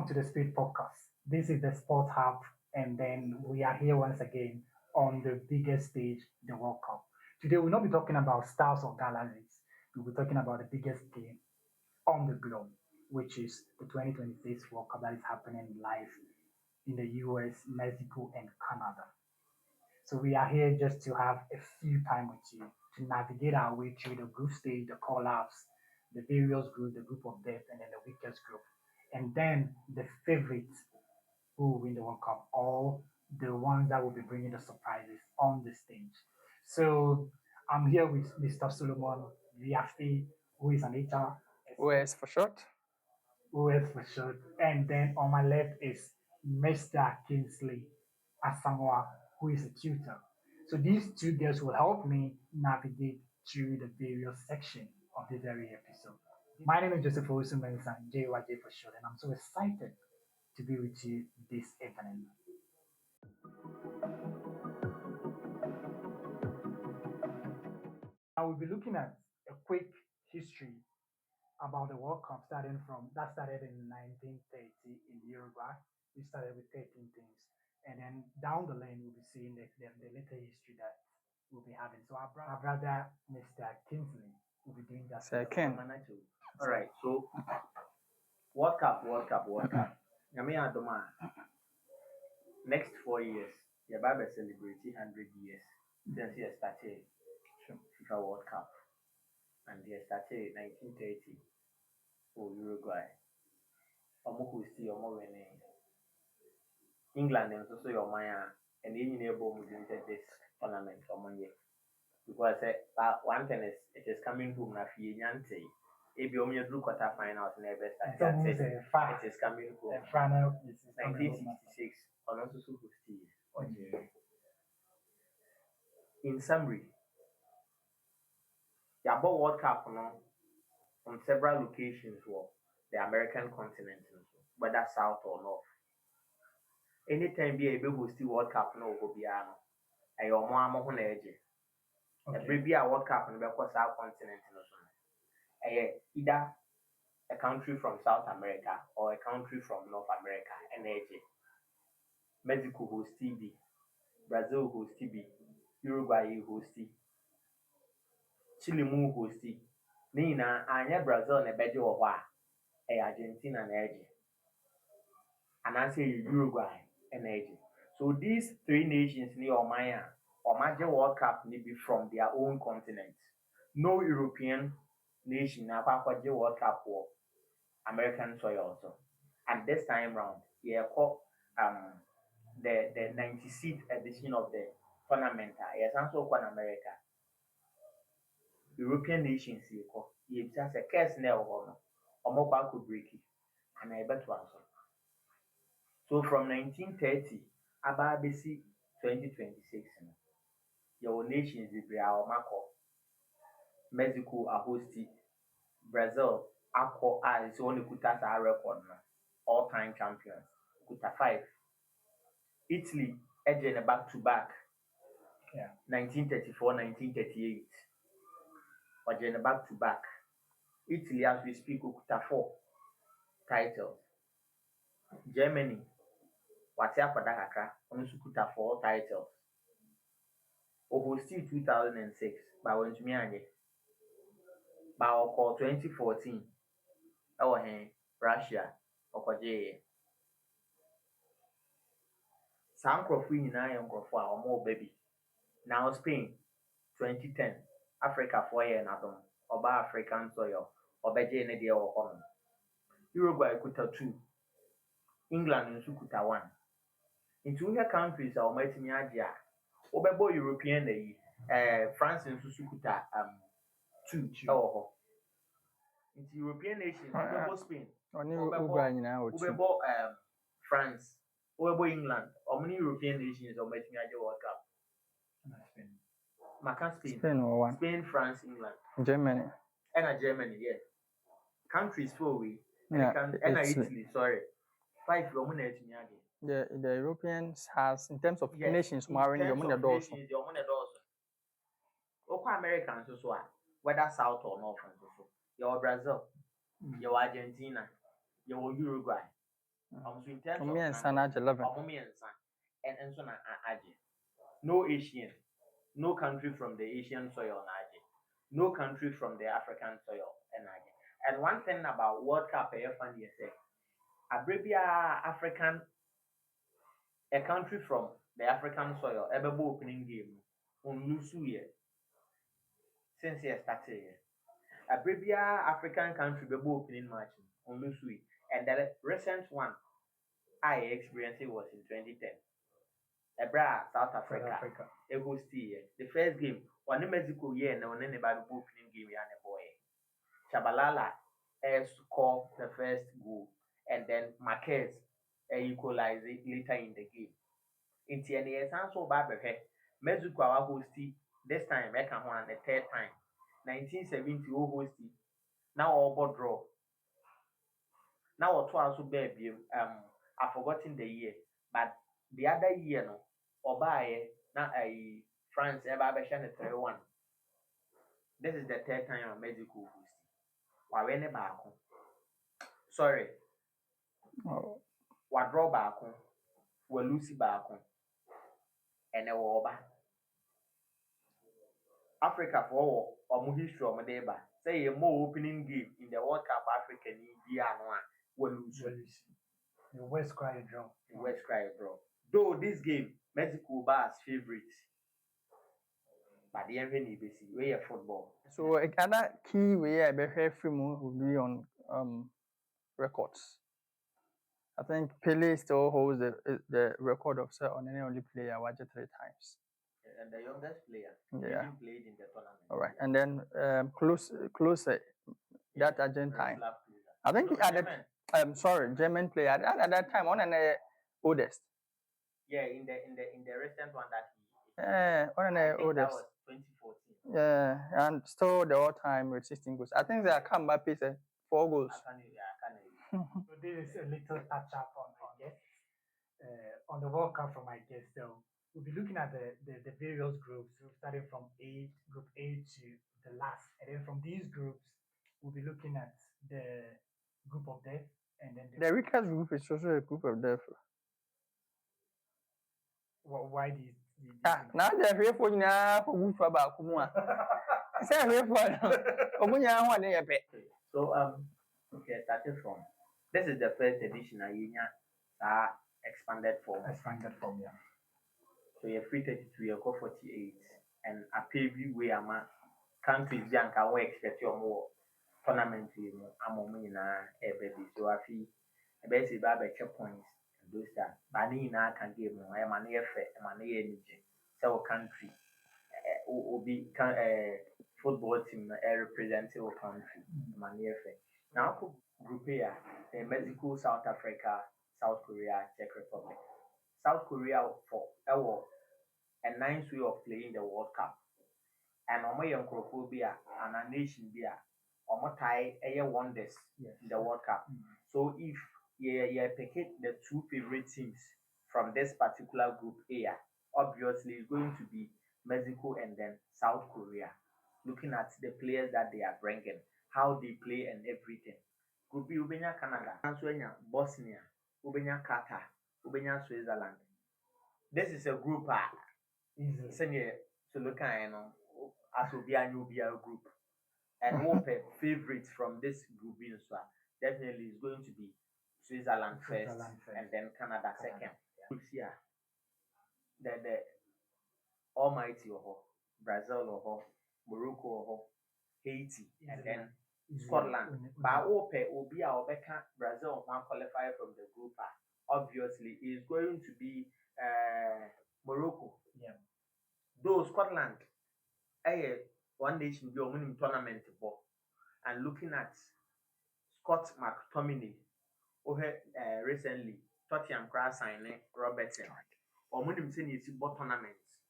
welcome to the Speed Podcast. This is the Sports Hub, and then we are here once again on the biggest stage, the World Cup. Today, we'll not be talking about stars or galaxies. We'll be talking about the biggest game on the globe, which is the 2026 World Cup that is happening live in the US, Mexico, and Canada. So we are here just to have a few time with you to navigate our way through the group stage, the call-ups, the various groups, the group of death, and then the weakest group. And then the favorites who will win the World Cup, or the ones that will be bringing the surprises on the stage. So I'm here with Mr. Solomon Viafi, who is an HR OS for short. OS for short. And then on my left is Mr. Kingsley Asamoah, who is a tutor. So these two girls will help me navigate through the various sections of this very episode. My name is Joseph Osumensan, JYJ for short, and I'm so excited to be with you this evening. I will be looking at a quick history about the World Cup started in 1930 in Uruguay. We started with 13 teams, and then down the lane we'll be seeing the later history that we'll be having. So our brother Mr. Kingsley will be doing that. Second. All right, so World Cup. Nyame adom a next 4 years, you're about to celebrate 100 years. Since you started FIFA World Cup, and they started in 1930 for Uruguay. Omo hosti omo winning. England and also your Maya and even able to enter this tournament omo year. Because one thing is it is coming home na fie nyante. Ebi omo yedru quarter finals na ebe start. It is coming home. 1966 on also so hosti. In summary, the above World Cup on several locations for the American continent, whether south or north. Anytime be able to host the World Cup no go biano. Ayo mo amo ho na eje. Every be a World Cup no be kwa south continent no so. Either a country from South America or a country from North America and eje. Mexico host B, Brazil host B, Uruguay host, Chile mu host. Ni na anya Brazil na beje wo ho a Argentina na eje. And I say Uruguay and Egypt. So these three nations near Omaya or Major World Cup may be from their own continent. No European nation now World Cup for American soil also. And this time round, called the 96th edition of the tournament. Yes, also called America. European nations you just a case now or could break it. And I bet one so. So from 1930 about BC 2026, your nations bebree a wɔakɔ. Mexico ahosti, Brazil akɔ a ɛsɛ wɔn kuta saa record no, all-time champions kuta 5. Italy ɛgye ne back to back. 1934, 1938. Ɔgye ne back to back. Italy as we speak kuta 4 titles. Germany wate akɔda kakra ɔno nso kuta 4 titles. Ohosti 2006 but wɔntumi anyɛ. But ɔkɔ 2014 ɛwɔ Russia ɔkɔgyeeɛ. Saa nkurɔfo nyinaa yɛ nkurɔfo a wɔwɔ ba bi. Now Spain 2010 Africafoɔ yɛ n'adom ɔbaa African soil ɔbɛgyee ne deɛ wɔ hɔ no. Uruguay kuta 2. England nso kuta 1. Nti wohwɛ countries a wɔatumi agye a wobɛbɔ European na yi France nso so kuta 2 ɛwɔ hɔ. Nti European nations wobɛbɔ Spain, wobɛbɔ France, wobɛbɔ England, ɔmo ne European nations a wɔatumi agye World Cup. Maka Spain, Spain, France, England, Germany. ɛna Germany, yeah. Countries 4 way. And Italy, sorry. 5 ɔmo na atumi agye. The Europeans has in terms of nations marrying your money also. Okwa Americans also whether south or north and so. You're Brazil, you're Argentina, you're Uruguay, So in terms of Me and numbers, Sanaj 11. and so na Aji. No Asian, no country from the Asian soil na Aji. No country from the African soil and Aji. And one thing about World Cup, funny is say, Arabia African, a country from the African soil, ever opening game on Lusu year since he started here. Arabia African country be opening match on Lusu, and the recent one I experienced it was in 2010. Ebra South Africa. A host year. The first game, one Mexico year, and one in the opening game, and a boy. Chabalala scored the first goal, and then Marquez equalized it later in the game. In TNA, so bad, Mexico our hosty this time, I can one the third time. 1970 hosty. Now all draw. Now or two also baby. I've forgotten the year, but the other year no, or by now I France ever beshan 3-1. This is the third time Mexico hosty. Wawene baako. Sorry, Oh, wadraw baako, walusi baako, and a woba. Africa for omu history omu deba. Say a more opening game in the World Cup Africa ni bia no a walusi. The West cry draw. The West cry draw. Though this game Mexico bars favorite. But the envy basi we are football. so another key way I bear film would be on records. I think Pele still holds the record of on any only player watch it 3 times. And the youngest player Yeah. even played in the tournament. All right, and then closer that Argentine. I think No, at that sorry, German player at that time on the oldest. Yeah, in the recent one that he On I the think that oldest. was 2014. Yeah, and still the all-time with 16 goals. I think they come back with 4 goals. I can't So this is a little touch up on my guest. On the World Cup from my guest. So we'll be looking at the various groups, starting from group A to the last. And then from these groups, we'll be looking at the group of death and then The weakest group is also a group of death. why these Now they're here for now for group about Kumua. Say here for Omunya one day a bit. So okay, starting from this is the first edition of Yenya expanded form. yeah. So you're free 32, you go 48, and a PV way ama countries Bianca we expect your more tournament you amomina baby. So I feel a basic check points and those that Bani na can give no I money effect, money energy. So country will be football team representing our country, money effect. Now group A, Mexico, South Africa, South Korea, Czech Republic. South Korea for a nice way of playing the World Cup. And Omoyonkrophobia and a nation beer, Omotai wonders in the World Cup. So if you pick the 2 favorite teams from this particular group A, obviously it's going to be Mexico and then South Korea. Looking at the players that they are bringing, how they play and everything. Group B, Ubenya Canada, Bosnia, Ubenya Qatar, Ubenya Switzerland. This is a group senior to look at as will be a new group. And hope favorites from this group definitely is going to be Switzerland first and then Canada second. Yeah. The Almighty Brazil Morocco Haiti and then Scotland. But hope Obi Brazil one qualify from the group obviously is going to be Morocco. Yeah. Though Scotland, one nation be a tournament ball. And looking at Scott McTominay, recently, Tottenham Cross signing Robertson. Or when him saying it's about tournaments.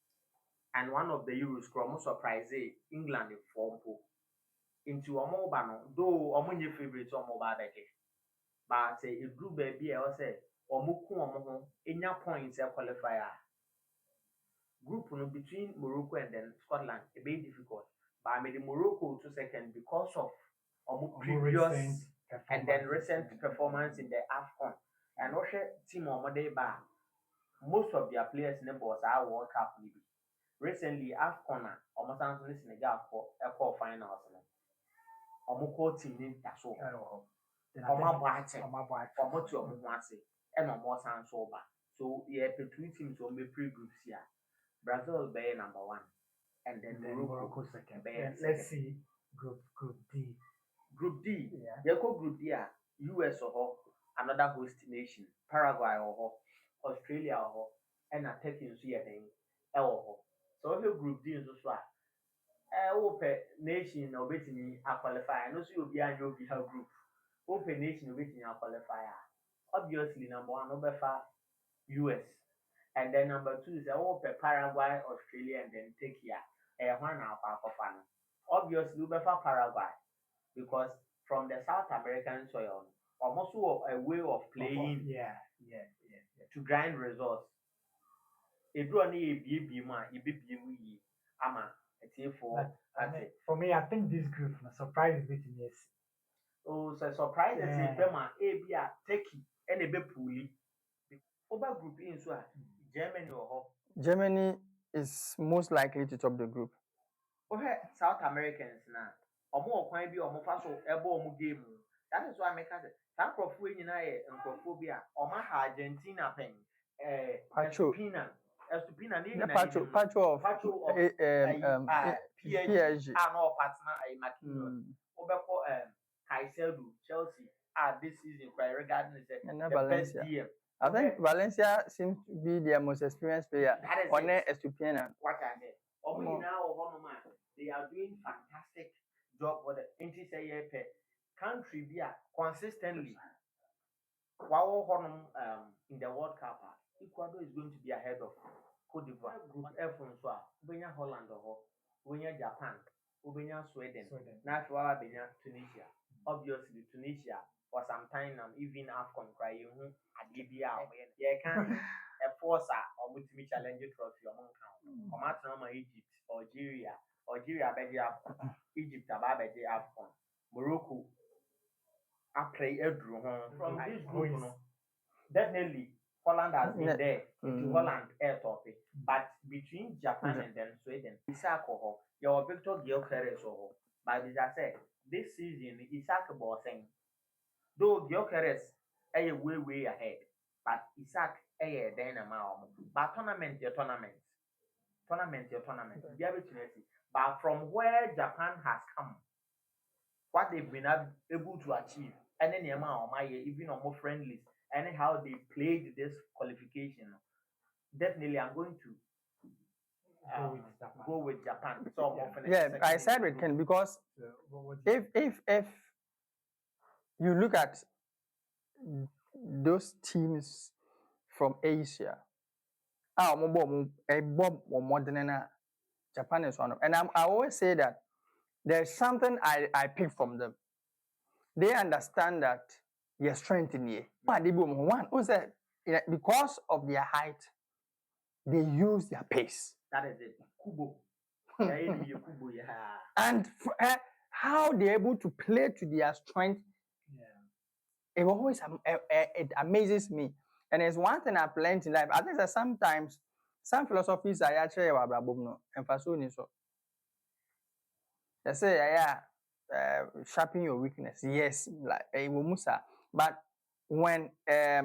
And one of the Euros, almost surprise England in form into Omobano, though Omunye favorites Omobadeke. But a group baby, I say, Omuku Omoho, in your points, a qualifier. Group between Morocco and then Scotland a bit difficult. But I made Morocco 2 seconds because of previous and then recent performance in the AFCON. And also team on Monday bar. Most of their players in the boss are World Cup maybe. Recently, AFCON, almost answering Senegal for a finals. Ọmụ team ní ìdásó ọmụ abọ àkyẹ ọmụ tí ọmụ ho ase ẹna ọmụ ọsan so ọba so yẹ pẹ two teams ọmụ bẹ pre groups here Brazil bẹyẹ #1 and then Morocco second. bẹyẹ Let's see group D. Group D yẹ kọ group D a US wọ hɔ another host nation Paraguay wɔ hɔ Australia wɔ hɔ ɛna Turkey nso yɛ den ɛwɔ hɔ so ɔhwɛ group D nso so a. Open nation na obetumi qualify. No so obi anyo obi ha group. Open nation obetumi qualify. Obviously number 1 obefa US and then number 2 is open Paraguay, Australia and then Turkey. One na akwafa no. Obviously obefa Paraguay because from the South American soil almost a way of playing to grind results. Everyone e mu a ebibie mu yi ama for me, I think this group no surprise with me. Oh, so surprise is them be a Turkey and a be poorly. Over group in so Germany or Germany is most likely to top the group. Okay, South Americans now. Omo kwan bi omo fa so ebo omo game. That is why I make say that crofo nyina ye nkofo bi a omo ha Argentina pen Estupina ni na Pacho of PSG no partner Marquinhos obeko Caicedo Chelsea this season regarding the best DM. I think Valencia seems to be their most experienced player on Estupina. What I said. They are doing fantastic job for the country be consistently. While in the World Cup, Ecuador is going to be ahead of Cote d'Ivoire. Group F on so Ubenya Holland or Ubenya Japan, Ubenya Sweden, Nashua Benya Tunisia. Obviously Tunisia for some time now even AFCON crying at Libya. Yeah, can a force or multi challenge trophy among count. Or Egypt, Algeria beji Egypt ababeji AFCON. Morocco I play Edru from this group. Definitely Holland has been there. Holland air topic. But between Japan and then Sweden, Isaac or your Victor Gyökeres or but as I said, this season Isaac was saying though Gyökeres a way ahead, but Isaac a dynamo. But tournament. Be able to see. But from where Japan has come, what they've been able to achieve, and then the amount of even on more friendlies, and how they played this qualification, definitely I'm going to go with Japan. So I said with Ken because if you look at those teams from Asia, Japan is one of, and I always say that there's something I pick from them. They understand that your strength in here. One was that because of their height, they use their pace. That is it. Kubo. And how they're able to play to their strength, it amazes me. And it's one thing I've learned in life. I think that sometimes some philosophies are actually emphasizing so. They say, sharpen your weakness. Yes, like a musa. But when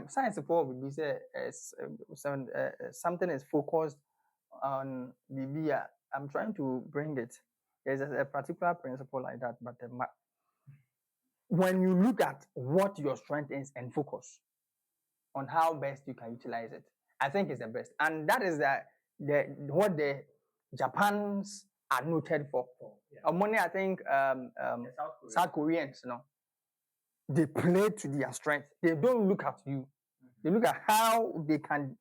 science will be something is focused on the I'm trying to bring it. There's a particular principle like that, but when you look at what your strength is and focus on how best you can utilize it, I think it's the best, and that is what the Japans are noted for. Money, I think South Koreans, they play to their strength. They don't look at you. They look at how they can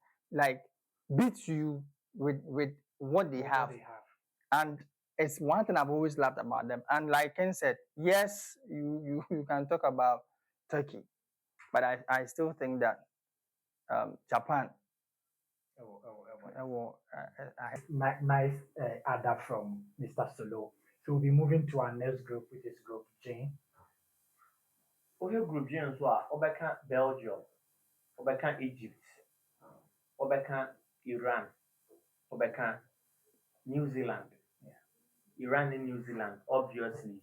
beat you with what they have. And it's one thing I've always loved about them. And like Ken said, yes, you can talk about Turkey, but I still think that Japan. Nice add from Mr. Solo. So we'll be moving to our next group, which is Group J. Group J as well. Obeka Belgium. Obeka Egypt, Obeka Iran, Obeka New Zealand. Iran and New Zealand, obviously,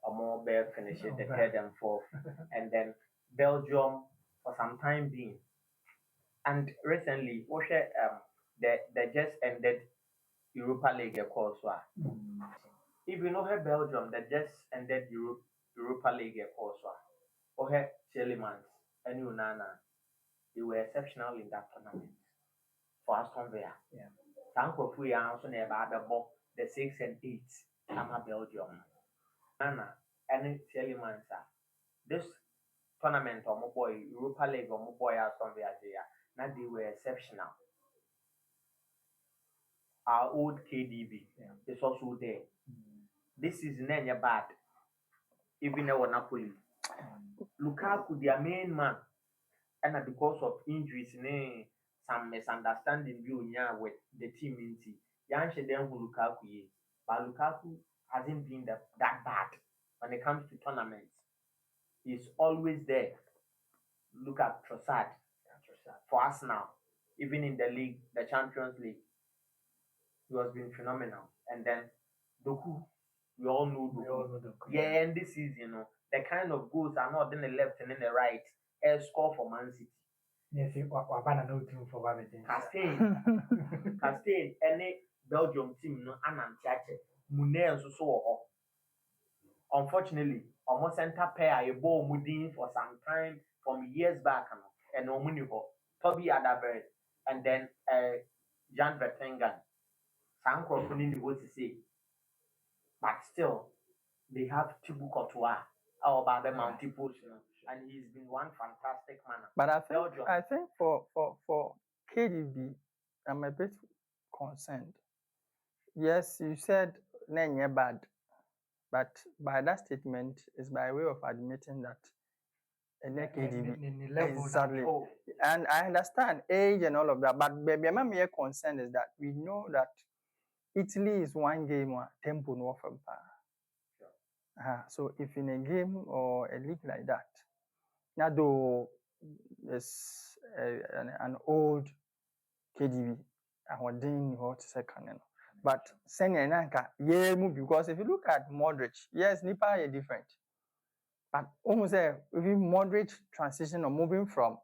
are more better finish it, the third and fourth, and then Belgium for some time being. And recently, they just ended Europa League course. If you know her Belgium, they just ended Europa League course. Or her Chelimans and Unana, they were exceptional in that tournament for Aston Villa. Sankofu ya also never had the 6 and 8 Ama Belgium. Nana and Chelimans. This tournament or my boy Europa League or my boy Aston Villa, now they were exceptional. Our old KDB is also there. This season ain't bad. Even at Napoli. Lukaku, their main man, and because of injuries, some misunderstanding with the team in T. Yanshe them who Lukaku is. But Lukaku hasn't been that bad when it comes to tournaments. He's always there. Look at Trossard for us now. Even in the league, the Champions League, he has been phenomenal. And then Doku, we all know Doku. Yeah, and this is, the kind of goals are not in the left and in the right. Air score for Man City. Yes, Wabana no team for Babington. Castaigne, any Belgium team, no, Anantiache, Munel, so. Unfortunately, almost center pair a ball moving for some time from years back, and no money for Toby Adabert, and then Jan Vertonghen. Some company what to say, but still they have Thibaut Courtois or Babe Montipus, and he's been one fantastic man. But I think for KDB, I'm a bit concerned. Yes, you said Nenye bad, but by that statement is by way of admitting that KDB exactly. And I understand age and all of that, but baby, my main concern is that we know that Italy is one game tempo no from so if in a game or a league like that, now though there's an old KDB, our ding what second, but sending yeah, because if you look at Modric, yes, Nipa is different, but almost even Modric transition or moving from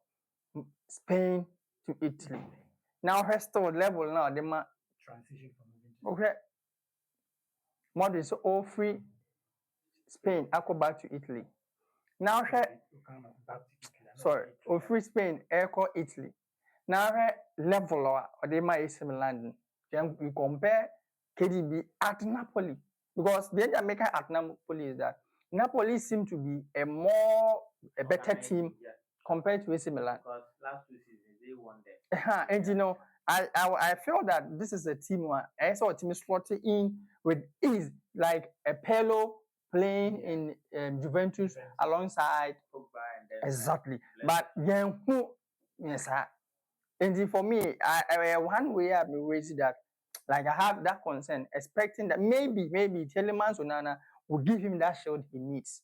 Spain to Italy. Now her store level now the transition from moving to okay. Modric so all free Spain, I go back to Italy. Now her sorry, all free Spain, echo Italy. Now her level or they might similar. Then we compare KDB at Napoli because the Jamaica at Napoli is that Napoli seem to be a better team compared to AC Milan. Because last 2 seasons they won there. And I feel that this is a team where I saw a team slotted in with ease, like a Pello playing in Juventus alongside Pogba and then exactly. But then who yes, and for me, I one way I've been raising that, like I have that concern, expecting that maybe Telemans Onana will give him that shield he needs.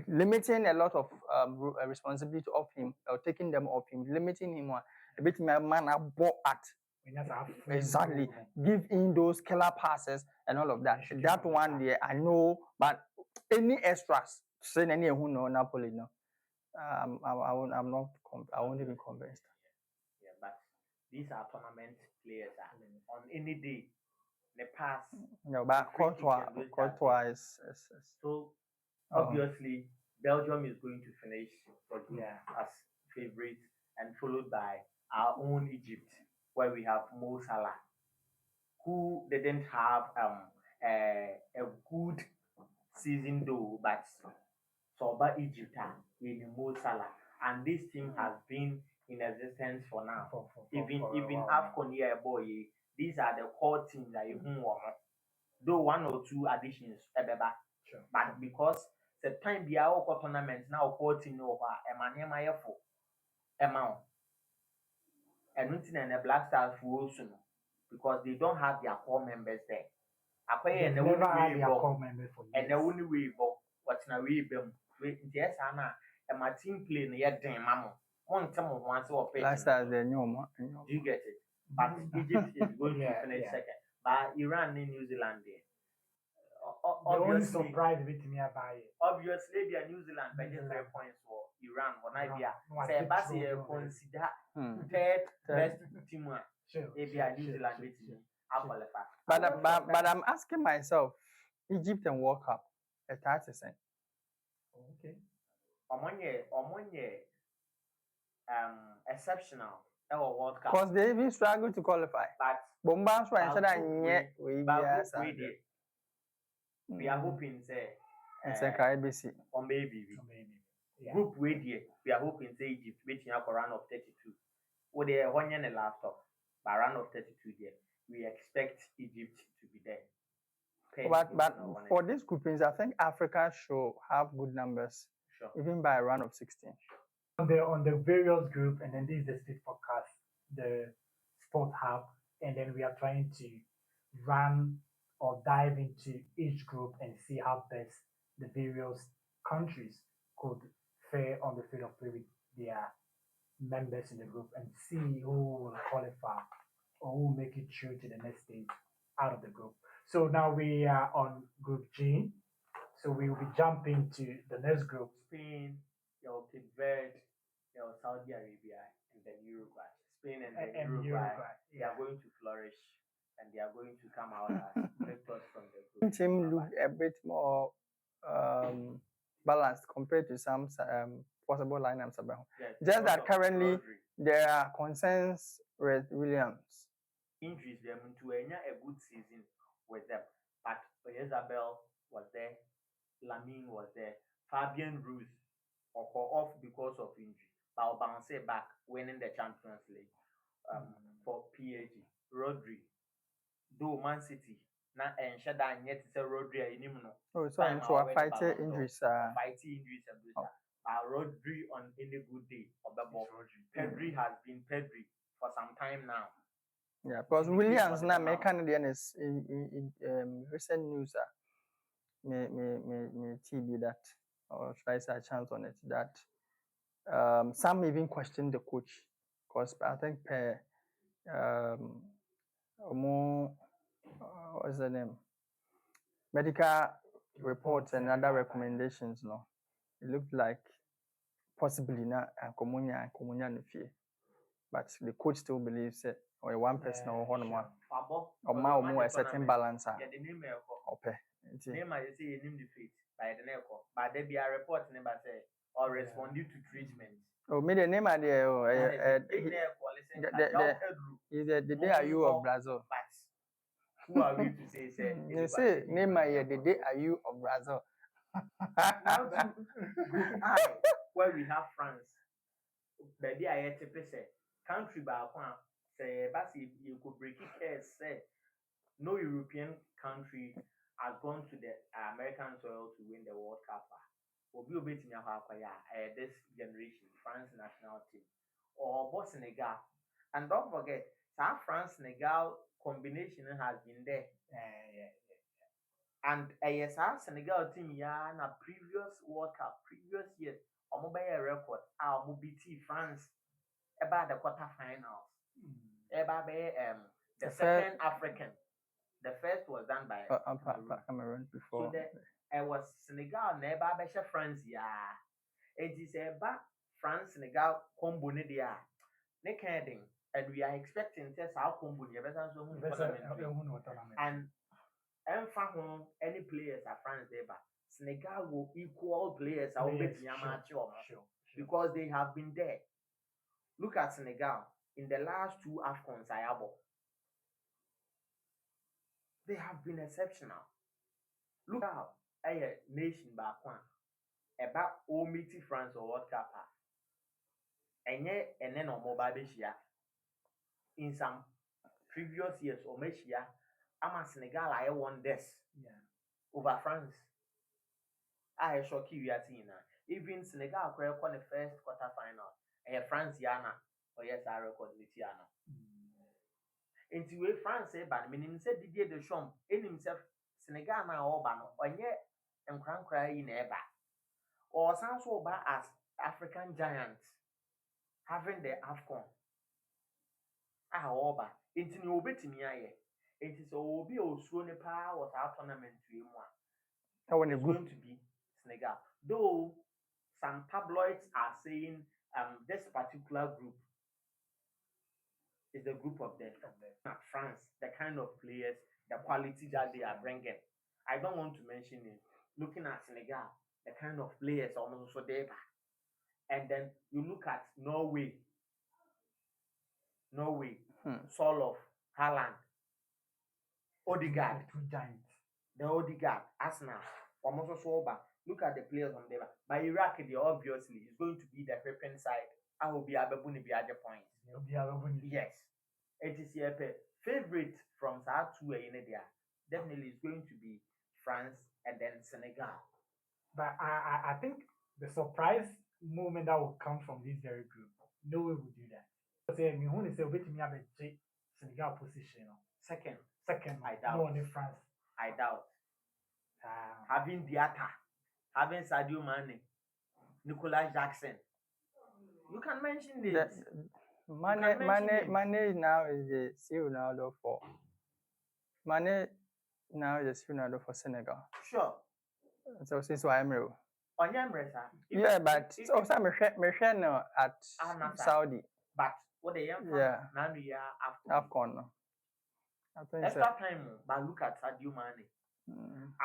Limiting a lot of responsibility of him or taking them off him, limiting him a bit my man bought at exactly give in those killer passes and all of that. That one there I know, but any extras say any who know Napoli no. I won't even convinced. Yeah, but these are tournament players on any day. The pass. No, but Courtois is so obviously Belgium is going to finish as favorite and followed by our own Egypt, where we have Mo Salah, who didn't have a good season though, but Soba Egypt in Mo Salah, and this team has been in existence for now. Even AFCON year boy, these are the core teams that you though 1 or 2 additions, but because the time be our tournaments now 14 over amount and nothing and the Black Stars will soon because they don't have their core members there. They've never had their core members for years. And the only way what's na way them yes Anna and my team play near them mamo One time once or Last time they knew. Do you get it? But Egypt is going to finish second. But Iran and New Zealand there. The only surprise with me about it. Obviously, they are New Zealand by 3 points for Iran. When I be say, Bassi consider third best team. If you are New Zealand, I qualify. But I'm asking myself, Egypt and World Cup, a 30%. Okay. Omonye, exceptional. World Cup. Because they even struggle to qualify. But Bombas were instead we are hoping say it's a KBC. On baby. Group we are hoping say Egypt waiting up for round of 32. What they one year in the laptop by round of 32 there. We expect Egypt to be there. But for these groupings, I think Africa should have good numbers, even by a round of 16. On the various group, and then this is the Split Podcast, the Sport Hub, and then we are trying to run or dive into each group and see how best the various countries could fare on the field of play with their members in the group and see who will qualify or who will make it through to the next stage out of the group. So now we are on Group G. So we will be jumping to the next group. Spain, Cape Verde, Saudi Arabia, and then Uruguay. Spain and then Uruguay. They are going to flourish and they are going to come out as victors from the group. Team look a bit more balanced compared to some possible lineups about. Just that currently there are concerns with Williams. Injuries them into a good season with them. But Isabel was there, Lamine was there, Fabian Ruiz off because of injury. But bounce back winning the Champions League for PSG. Rodri, though Man City na ensure that yet is a Rodri no. Oh, so I'm sure fighting injuries. Fighting injuries but Rodri on any good day of the ball. Pedri has been Pedri for some time now. Yeah, because Williams now my Canadian is in recent news me TB that or try a chance on it that some even question the coach because I think what's the name? Medical reports and other recommendations, no. It looked like possibly not communia no fear. But the coach still believes it or one person or one more or more a certain balance. Okay. Name I say name the faith by the neck, but there be a report never say or respond to treatment. Oh, me the name idea. The day are you of Brazil? Who are we to say? You say name the day are you of Brazil? Where we have France, baby, I had to say country by one say, but you could break it. Say no European country has gone to the American soil to win the World Cup. Will be waiting this generation, France national team or Senegal. And don't forget, that France Senegal combination has been there. And yes, our Senegal team, na previous World Cup, previous years, mobile record, our beat France about the quarterfinals. About the second African. The first was done by Cameroon before. So it was Senegal, never better France, It is about France Senegal combo there. And we are expecting test our combo and any players are France there, Senegal will equal players because they have been there. Look at Senegal in the last two AFCONs they have been exceptional. Look out, a nation back one about all meeting France or World Cup. And then on mobile in some previous years or Meshia, I'm a Senegal, I won this over France. I shock you are seeing even Senegal won the first quarterfinal. And France Yana or yes, I record with Yana. Into way France, but meaning said Didier Deschamps in himself Senegal na Obano or yet and cry in ever or sounds over as African giants. having the AFCON. Oba. Nti ne obetumi ayɛ. Nti sɛ obi a osuo ne paa wɔ saa tournament yi mu a, it's going to be Senegal. Though some tabloids are saying this particular group is the group of death. France, the kind of players, the quality that they are bringing. I don't want to mention it. Looking at Senegal, the kind of players almost so there. And then you look at Norway, Solof, Haaland, Odegaard, two giants. the Odegaard, Arsenal, almost so over. Look at the players on there. But Iraq, they obviously is going to be the European side. I will be able to be at the points. Yes. It is your favorite from that two in there. Definitely is going to be France and then Senegal. But I think the surprise moment that will come from this very group, no way would do that. Say me who say wait me have a Senegal position. Second, I doubt. No only France. I doubt. Having Diatta, having Sadio Mane, Nicolas Jackson. You can mention this. Mane now is the C Ronaldo for Mane now is the C Ronaldo for Senegal. Sure. So since I'm real. Yeah, but also I'm no at Saudi. But what they are now we are AFCON. I think extra time, but look at Sadio Mane.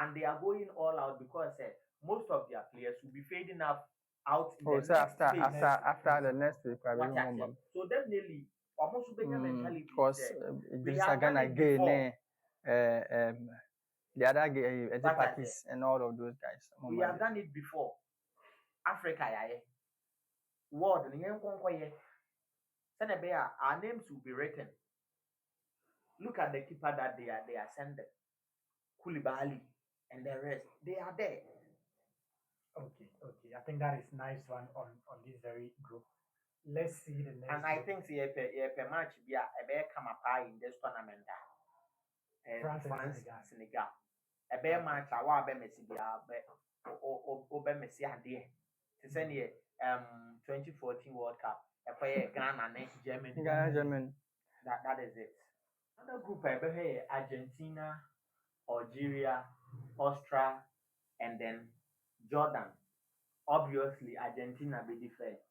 And they are going all out because most of their players will be fading out in the next after the next week. So definitely, almost mentality. Because this again again, the other parties and all of those guys. We have done it before. Africa, world, our names will be written. Look at the keeper that they are sending. Koulibaly and the rest. They are there. Okay. I think that is nice one on this very group. Let's see the next. And I think the match be a come up in this tournament. France Senegal. A bear match a wa be Messi be Messi ade. To send 2014 World Cup. Ghana and Germany. That is it. Another group Argentina, Algeria, Austria, and then Jordan. Obviously, Argentina be the first,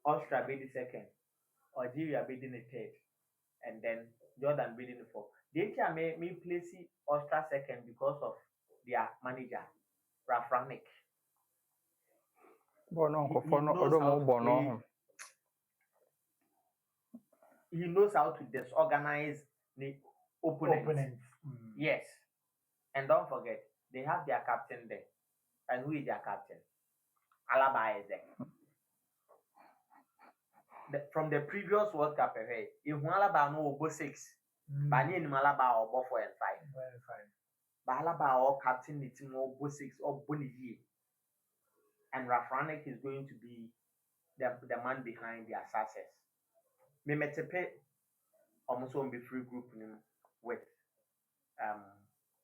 Austria be the second, Algeria be the third, and then Jordan be the fourth. They can me place Austria second because of their manager, Rafranik. He knows how to disorganize the opponents. Yes. And don't forget, they have their captain there. And who is their captain? Alaba is there. From the previous World Cup, if Alaba no go 6, but in Alaba or 4 and 5. But Alaba or captain the team or go 6 or Bonnie. And Rafranik is going to be the man behind their success. Me metepe almost won't be free group with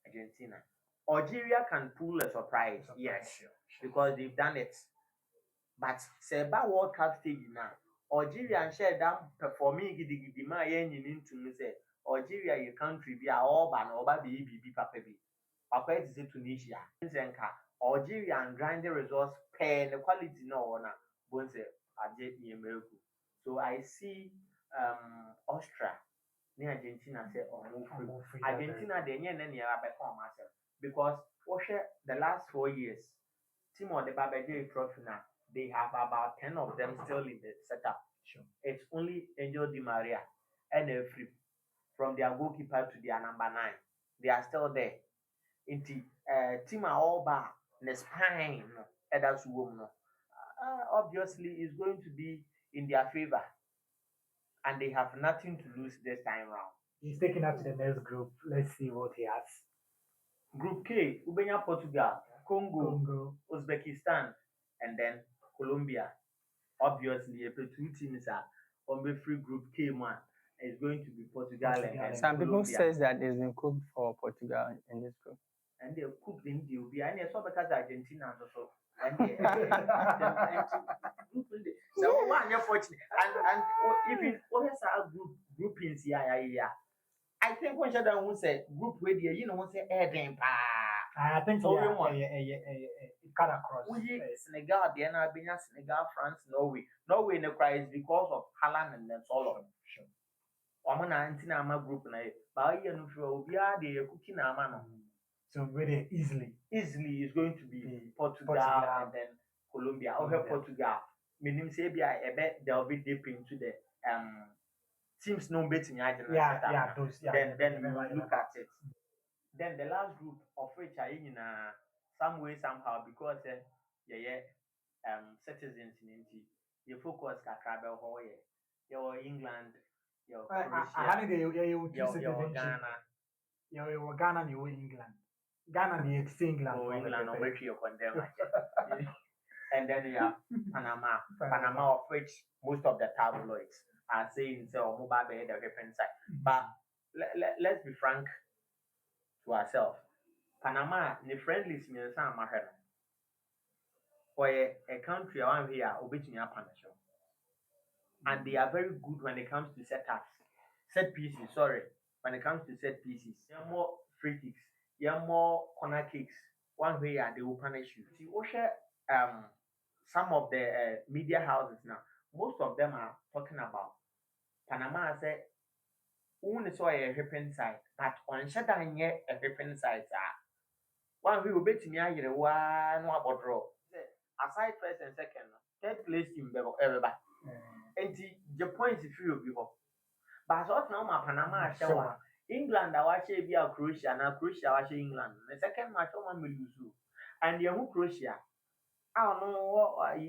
Argentina. Algeria can pull a surprise, yes, sure. Because they've done it. But say about World Cup stage now, Algeria and share them performing gidi ma yen into me say Algeria your country be all ban or be papa be. Papa is Tunisia. Algeria and grind the results pay the quality no one bonse America. So I see Austria near Argentina say free. Argentina they near myself. Because the last 4 years, team of the Babajay Trophy now, they have about 10 of them still in the setup. Sure. It's only Angel Di Maria and they're free from their goalkeeper to their number 9. They are still there. Into team are all back. The spine, obviously, is going to be in their favor, and they have nothing to lose this time round. He's taking us to the next group. Let's see what he has. Group K, Ubenya Portugal, Congo, Uzbekistan, and then Colombia. Obviously, if the 2 teams are on the free Group K one, it's going to be Portugal and some people say that it's been cooked for Portugal in this group. And they cooked in the UB, and they saw because Argentina also. And So one you're fortunate, and if you always have groupings, yeah. I think when Shadow who said group radio, you know, say Eden pa. I think So yeah, we want it cut across. we Senegal, the Arabia, Senegal, France, Norway no cry is because of Haaland and then Solo. Sure. Omo na anti na ama group na ba ye no fro obi a de cooking na ama no. So very easily Easily is going to be Portugal, Portugal. and then Colombia. Okay, Portugal. Meaning say be a bet they'll be deep into the teams no betting yeah, those then you look at it. Then the last group of which are in some way somehow because citizens in Inti, you focus kakrabe ho your England, your Croatia, I had you your Ghana. You Ghana and you England. Ghana the England. Oh, England or which you condemn. And then you have Panama of which most of the tabloids are saying so mobile be the different side. But let's be frank to ourselves. Panama, the friendlies me and some for a country around here, obetumi apanacho. And they are very good when it comes to set pieces. Sorry, when it comes to set pieces, there are more free kicks, there are more corner kicks. One way, they will punish you. See, some of the media houses now, most of them are talking about Panama. Say, only saw a happen side, but on shutdown yet a happen side. One way will bet me a one about draw. Aside first and second, third place team everybody. And the points if you before. But what now my Panama show England I watch be a Croatia now Croatia watch England. The second match one will lose. And the who Croatia. I don't know what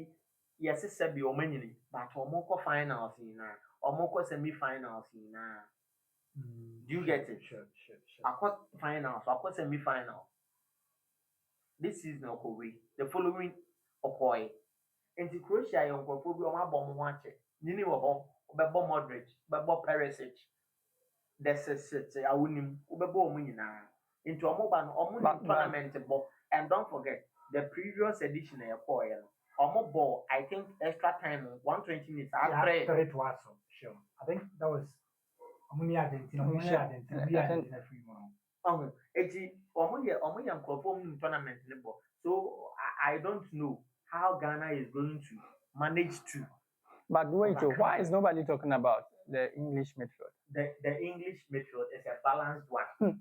yes it's be o many but omoko finals in omoko semi-finals in do you get it? Sure. Akwa finals, akwa semi-final. This season Okowe, the following Okoye. And the Croatia young people be on my bomb watch it. Nini wo ho, obebo Modric, obebo Perisic. This is it. I wouldn't obebo omo nyina. Into omo ban omo ni tournament bo. And don't forget the previous edition e Okoye no. Omo ball, I think extra time 120 minutes. Three to us. Sure. I think that was Argentina. Argentina free one. Eti omo ye nkrofo mu tournament ne bo. So I don't know how Ghana is going to manage to. But wait, why is nobody talking about the English midfield? The English midfield is a balanced one.